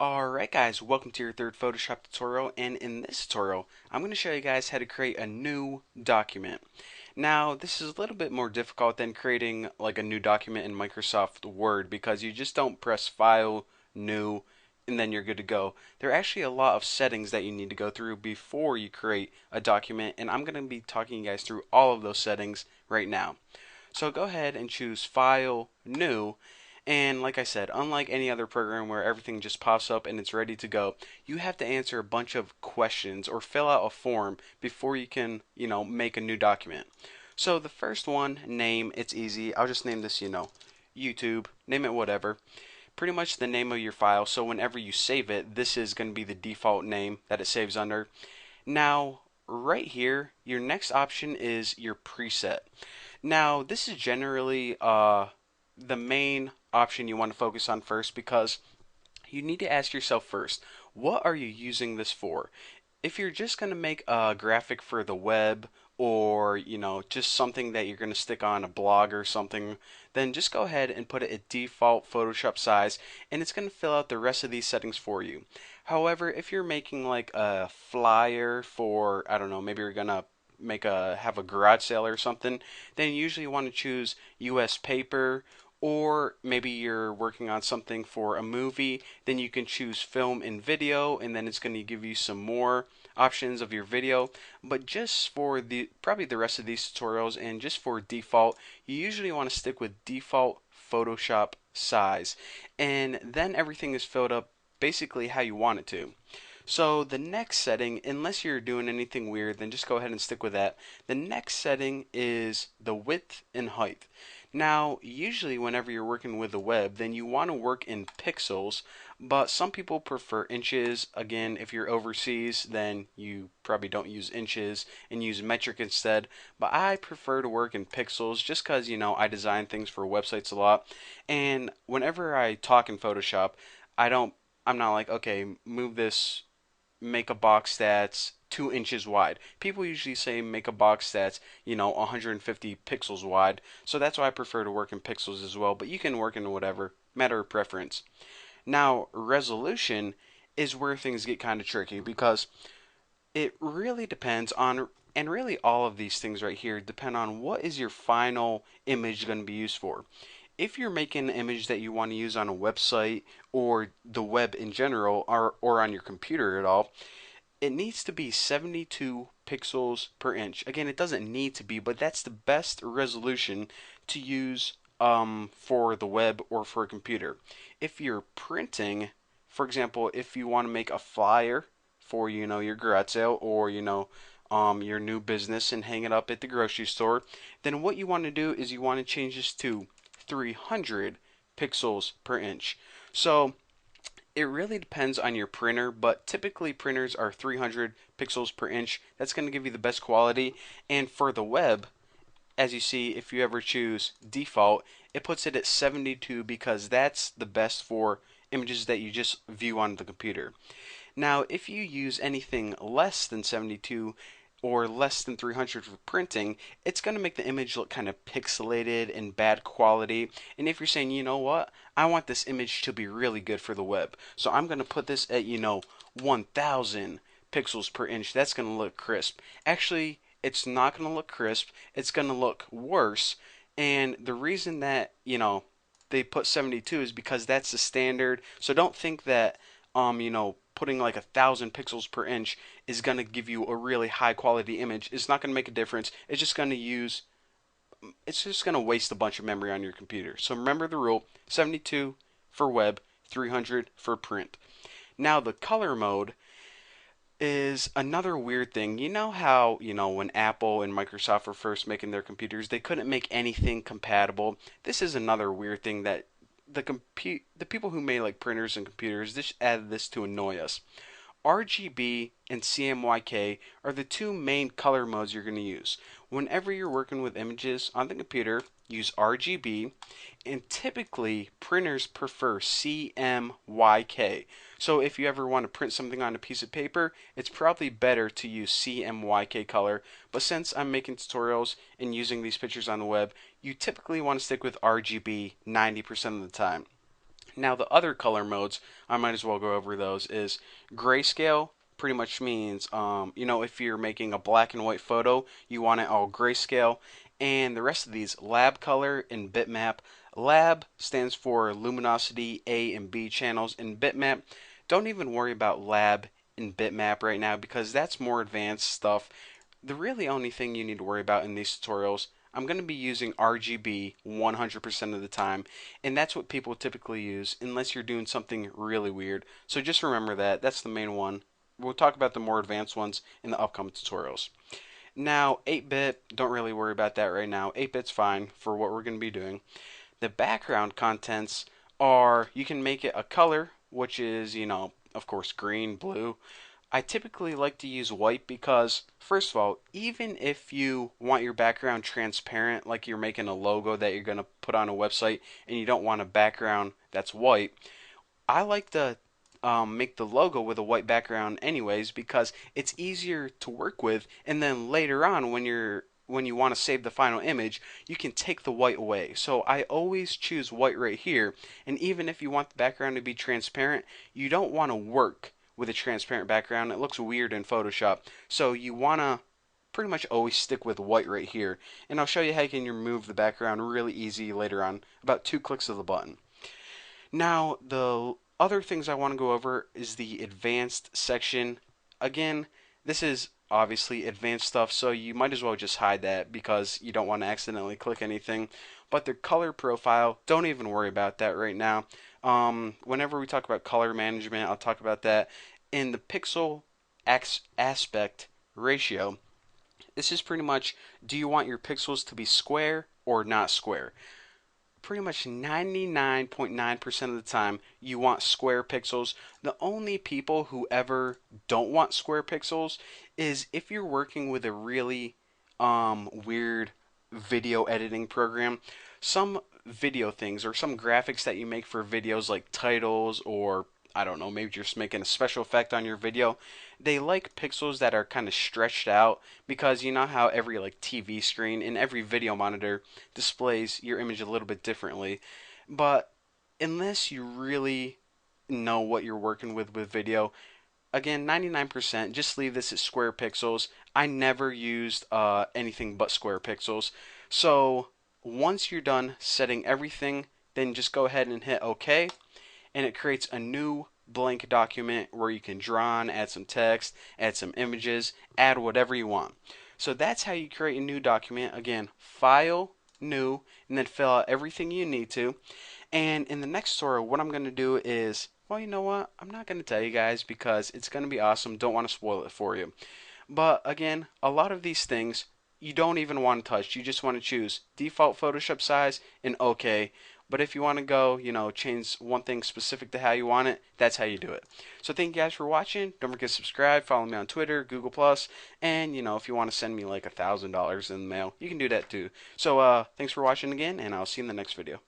Alright guys, welcome to your third Photoshop tutorial, and in this tutorial I'm going to show you guys how to create a new document. Now this is a little bit more difficult than creating like a new document in Microsoft Word because you just don't press File, New, and then you're good to go. There are actually a lot of settings that you need to go through before you create a document, and I'm going to be talking you guys through all of those settings right now. So go ahead and choose File, New, and like I said, unlike any other program where everything just pops up and it's ready to go, you have to answer a bunch of questions or fill out a form before you can, make a new document. So the first one, name, it's easy. I'll just name this, YouTube, name it whatever. Pretty much the name of your file, so whenever you save it, this is going to be the default name that it saves under. Now, right here, your next option is your preset. Now, this is generally the main option you want to focus on first because you need to ask yourself first, what are you using this for? If you're just going to make a graphic for the web or, just something that you're going to stick on a blog or something, then just go ahead and put it at default Photoshop size and it's going to fill out the rest of these settings for you. However, if you're making like a flyer for, I don't know, maybe you're going to have a garage sale or something, then you usually want to choose US paper, or maybe you're working on something for a movie, then you can choose film and video, and then it's going to give you some more options of your video. But just for the probably the rest of these tutorials and just for default, you usually want to stick with default Photoshop size, and then everything is filled up basically how you want it to. So the next setting, unless you're doing anything weird, then just go ahead and stick with that. The next setting is the width and height. Now, usually whenever you're working with the web, then you want to work in pixels, but some people prefer inches. Again, if you're overseas, then you probably don't use inches and use metric instead. But I prefer to work in pixels just because, I design things for websites a lot. And whenever I talk in Photoshop, I don't I'm not like, okay, move this, make a box that's 2 inches wide. People usually say make a box that's, 150 pixels wide. So that's why I prefer to work in pixels as well. But you can work in whatever, matter of preference. Now, resolution is where things get kind of tricky because it really depends on, and really all of these things right here depend on what is your final image going to be used for. If you're making an image that you want to use on a website or the web in general, or on your computer at all, it needs to be 72 pixels per inch. Again, it doesn't need to be, but that's the best resolution to use for the web or for a computer. If you're printing, for example, if you want to make a flyer for your garage sale or your new business and hang it up at the grocery store, then what you want to do is you want to change this to 300 pixels per inch. So it really depends on your printer, but typically printers are 300 pixels per inch. That's going to give you the best quality. And for the web, as you see, if you ever choose default, it puts it at 72 because that's the best for images that you just view on the computer. Now, if you use anything less than 72 or less than 300 for printing, it's going to make the image look kind of pixelated and bad quality. And if you're saying, you know what, I want this image to be really good for the web, so I'm going to put this at, 1000 pixels per inch, that's going to look crisp. Actually, it's not going to look crisp, it's going to look worse. And the reason that, they put 72 is because that's the standard. So don't think that putting like 1,000 pixels per inch is going to give you a really high quality image. It's not going to make a difference. It's just going to waste a bunch of memory on your computer. So remember the rule: 72 for web, 300 for print. Now the color mode is another weird thing. You know how, when Apple and Microsoft were first making their computers, they couldn't make anything compatible. This is another weird thing that the people who made like printers and computers just added this to annoy us. RGB and CMYK are the two main color modes you're going to use. Whenever you're working with images on the computer, use RGB, and typically printers prefer CMYK. So if you ever want to print something on a piece of paper, it's probably better to use CMYK color. But since I'm making tutorials and using these pictures on the web, you typically want to stick with RGB 90% of the time. Now the other color modes, I might as well go over those, is grayscale. Pretty much means, if you're making a black and white photo, you want it all grayscale. And the rest of these, lab color and bitmap. Lab stands for luminosity A and B channels, and bitmap, don't even worry about lab and bitmap right now because that's more advanced stuff. The really only thing you need to worry about in these tutorials, I'm going to be using RGB 100% of the time, and that's what people typically use unless you're doing something really weird. So just remember that. That's the main one. We'll talk about the more advanced ones in the upcoming tutorials. Now, 8-bit, don't really worry about that right now. 8-bit's fine for what we're going to be doing. The background contents are, you can make it a color, which is, of course, green, blue. I typically like to use white because, first of all, even if you want your background transparent, like you're making a logo that you're going to put on a website and you don't want a background that's white, I like to make the logo with a white background anyways because it's easier to work with, and then later on when you want to save the final image, you can take the white away. So I always choose white right here, and even if you want the background to be transparent, you don't want to work with a transparent background. It looks weird in Photoshop. So you want to pretty much always stick with white right here. And I'll show you how you can remove the background really easy later on, about 2 clicks of the button. Now, the other things I want to go over is the advanced section. Again, this is obviously advanced stuff, so you might as well just hide that because you don't want to accidentally click anything. But the color profile, don't even worry about that right now. Whenever we talk about color management, I'll talk about that. In the pixel aspect ratio, this is pretty much, do you want your pixels to be square or not square? Pretty much 99.9% of the time you want square pixels. The only people who ever don't want square pixels is if you're working with a really weird video editing program. Some video things or some graphics that you make for videos like titles, or I don't know, maybe you're just making a special effect on your video. They like pixels that are kind of stretched out because you know how every like TV screen and every video monitor displays your image a little bit differently. But unless you really know what you're working with video, again, 99%, just leave this as square pixels. I never used anything but square pixels. So once you're done setting everything, then just go ahead and hit OK, and it creates a new blank document where you can draw on, add some text, add some images, add whatever you want. So that's how you create a new document. Again, File, New, and then fill out everything you need to. And in the next tutorial, what I'm going to do is, well, you know what? I'm not going to tell you guys because it's going to be awesome. Don't want to spoil it for you. But again, a lot of these things you don't even want to touch. You just want to choose default Photoshop size and OK. But if you want to go, change one thing specific to how you want it, that's how you do it. So thank you guys for watching. Don't forget to subscribe, follow me on Twitter, Google Plus, and if you want to send me like $1,000 in the mail, you can do that too. So thanks for watching again, and I'll see you in the next video.